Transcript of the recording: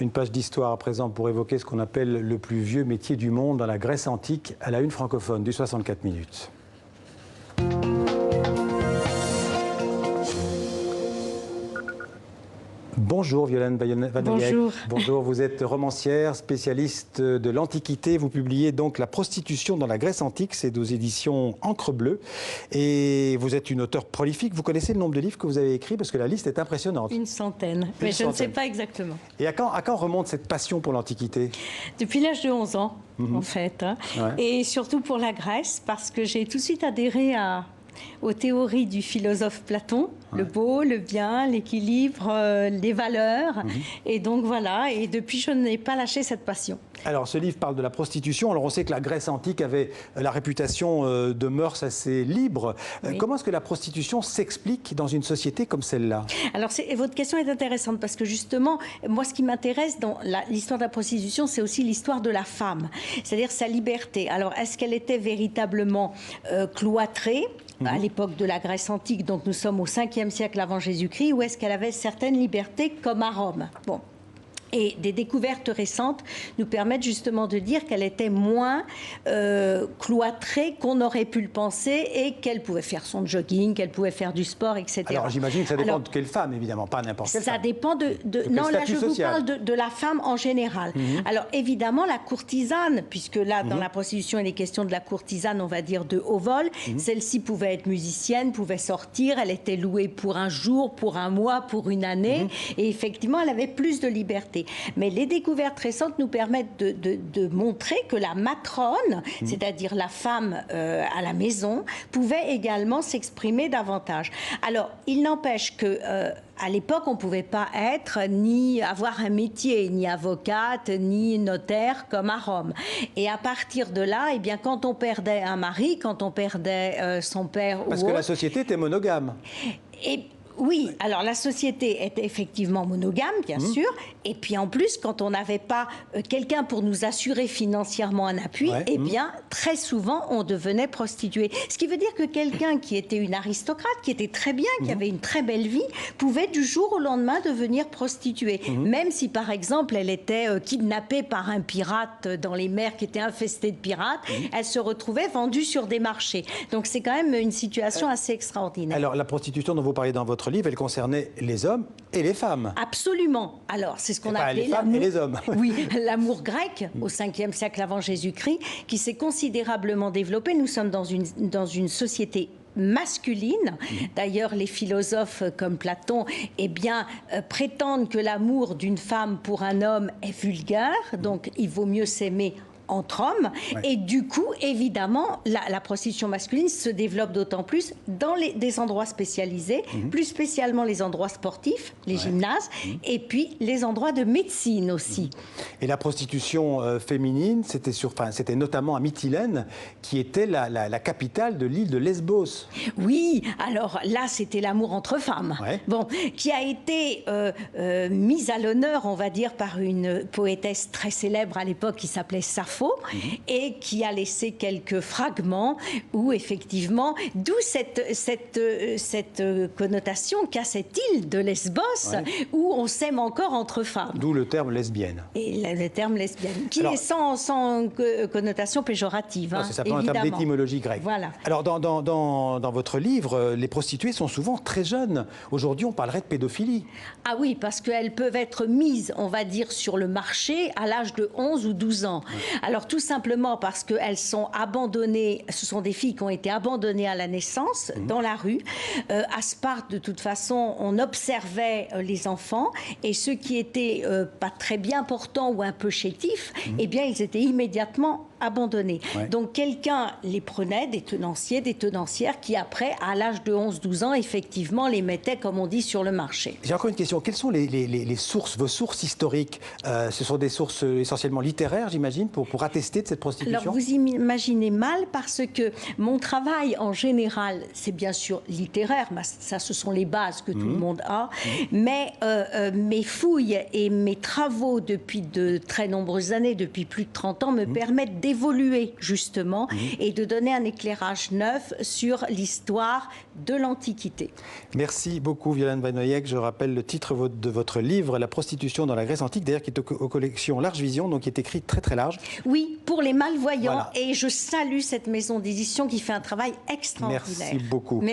Une page d'histoire à présent pour évoquer ce qu'on appelle le plus vieux métier du monde dans la Grèce antique, à la une francophone du 64 minutes. Bonjour Violaine Vanoyek. Bonjour. Bonjour, vous êtes romancière, spécialiste de l'Antiquité. Vous publiez donc La prostitution dans la Grèce antique, c'est aux éditions Encre Bleue. Et vous êtes une auteure prolifique. Vous connaissez le nombre de livres que vous avez écrits? Parce que la liste est impressionnante. Une centaine, mais je ne sais pas exactement. Et à quand remonte cette passion pour l'Antiquité? Depuis l'âge de 11 ans, en fait. Hein. Ouais. Et surtout pour la Grèce, parce que j'ai tout de suite adhéré aux théories du philosophe Platon, le beau, le bien, l'équilibre, les valeurs. Et donc voilà, et depuis je n'ai pas lâché cette passion. Alors ce livre parle de la prostitution. Alors on sait que la Grèce antique avait la réputation de mœurs assez libres. Oui. Comment est-ce que la prostitution s'explique dans une société comme celle-là? Alors votre question est intéressante parce que justement, moi ce qui m'intéresse dans l'histoire de la prostitution, c'est aussi l'histoire de la femme, c'est-à-dire sa liberté. Alors est-ce qu'elle était véritablement cloîtrée à l'époque de la Grèce antique, donc nous sommes au 5e siècle avant Jésus-Christ, ou est-ce qu'elle avait certaines libertés comme à Rome? Bon. Et des découvertes récentes nous permettent justement de dire qu'elle était moins cloîtrée qu'on aurait pu le penser et qu'elle pouvait faire son jogging, qu'elle pouvait faire du sport, etc. Alors j'imagine que ça dépend de quelle femme, évidemment, pas n'importe quelle femme. Ça dépend non, là je vous parle de la femme en général. Alors évidemment la courtisane, puisque là dans la prostitution il est question de la courtisane, on va dire de haut vol, celle-ci pouvait être musicienne, pouvait sortir, elle était louée pour un jour, pour un mois, pour une année, et effectivement elle avait plus de liberté. Mais les découvertes récentes nous permettent de montrer que la matrone, c'est-à-dire la femme à la maison, pouvait également s'exprimer davantage. Alors, il n'empêche que à l'époque, on ne pouvait pas être ni avoir un métier, ni avocate, ni notaire comme à Rome. Et à partir de là, eh bien, quand on perdait un mari, quand on perdait son père Parce que la société était monogame. Oui, alors la société était effectivement monogame, bien sûr, et puis en plus, quand on n'avait pas quelqu'un pour nous assurer financièrement un appui, eh bien, très souvent, on devenait prostituée. Ce qui veut dire que quelqu'un qui était une aristocrate, qui était très bien, qui avait une très belle vie, pouvait du jour au lendemain devenir prostituée. Même si, par exemple, elle était kidnappée par un pirate dans les mers qui étaient infestées de pirates, elle se retrouvait vendue sur des marchés. Donc c'est quand même une situation assez extraordinaire. Alors la prostitution dont vous parlez dans votre livre, elle concernait les hommes et les femmes. Absolument. Alors, c'est ce qu'on appelait les femmes et les hommes. Oui, l'amour grec au 5e siècle avant Jésus-Christ, qui s'est considérablement développé. Nous sommes dans une société masculine. D'ailleurs, les philosophes comme Platon prétendent que l'amour d'une femme pour un homme est vulgaire, donc il vaut mieux s'aimer entre hommes, et du coup, évidemment, la prostitution masculine se développe d'autant plus dans des endroits spécialisés, plus spécialement les endroits sportifs, les gymnases, et puis les endroits de médecine aussi. Et la prostitution féminine, c'était notamment à Mytilène, qui était la capitale de l'île de Lesbos. Oui, alors là, c'était l'amour entre femmes, bon, qui a été mise à l'honneur, on va dire, par une poétesse très célèbre à l'époque qui s'appelait Sappho, et qui a laissé quelques fragments où effectivement, d'où cette connotation qu'a cette île de Lesbos où on s'aime encore entre femmes. D'où le terme lesbienne. Et le terme lesbienne, qui est sans connotation péjorative. C'est simplement un terme d'étymologie grecque. Voilà. Alors dans votre livre, les prostituées sont souvent très jeunes. Aujourd'hui, on parlerait de pédophilie. Ah oui, parce qu'elles peuvent être mises, on va dire, sur le marché à l'âge de 11 ou 12 ans. Alors tout simplement parce qu'elles sont abandonnées, ce sont des filles qui ont été abandonnées à la naissance, dans la rue. À Sparte, de toute façon, on observait les enfants, et ceux qui étaient pas très bien portants ou un peu chétifs, eh bien ils étaient immédiatement abandonnés. Donc quelqu'un les prenait, des tenanciers, des tenancières, qui après, à l'âge de 11-12 ans, effectivement, les mettaient, comme on dit, sur le marché. J'ai encore une question. Quelles sont les sources, vos sources historiques? Ce sont des sources essentiellement littéraires, j'imagine, pour attester de cette prostitution? Alors vous imaginez mal, parce que mon travail en général, c'est bien sûr littéraire, ça ce sont les bases que tout le monde a, mais mes fouilles et mes travaux depuis de très nombreuses années, depuis plus de 30 ans, me permettent d'évoluer justement et de donner un éclairage neuf sur l'histoire de l'Antiquité. Merci beaucoup Violaine Van-Noyek. Je rappelle le titre de votre livre, La prostitution dans la Grèce antique, d'ailleurs qui est aux collections Large Vision, donc qui est écrit très très large. Oui, pour les malvoyants, Voilà. et je salue cette maison d'édition qui fait un travail extraordinaire. Merci beaucoup. Merci.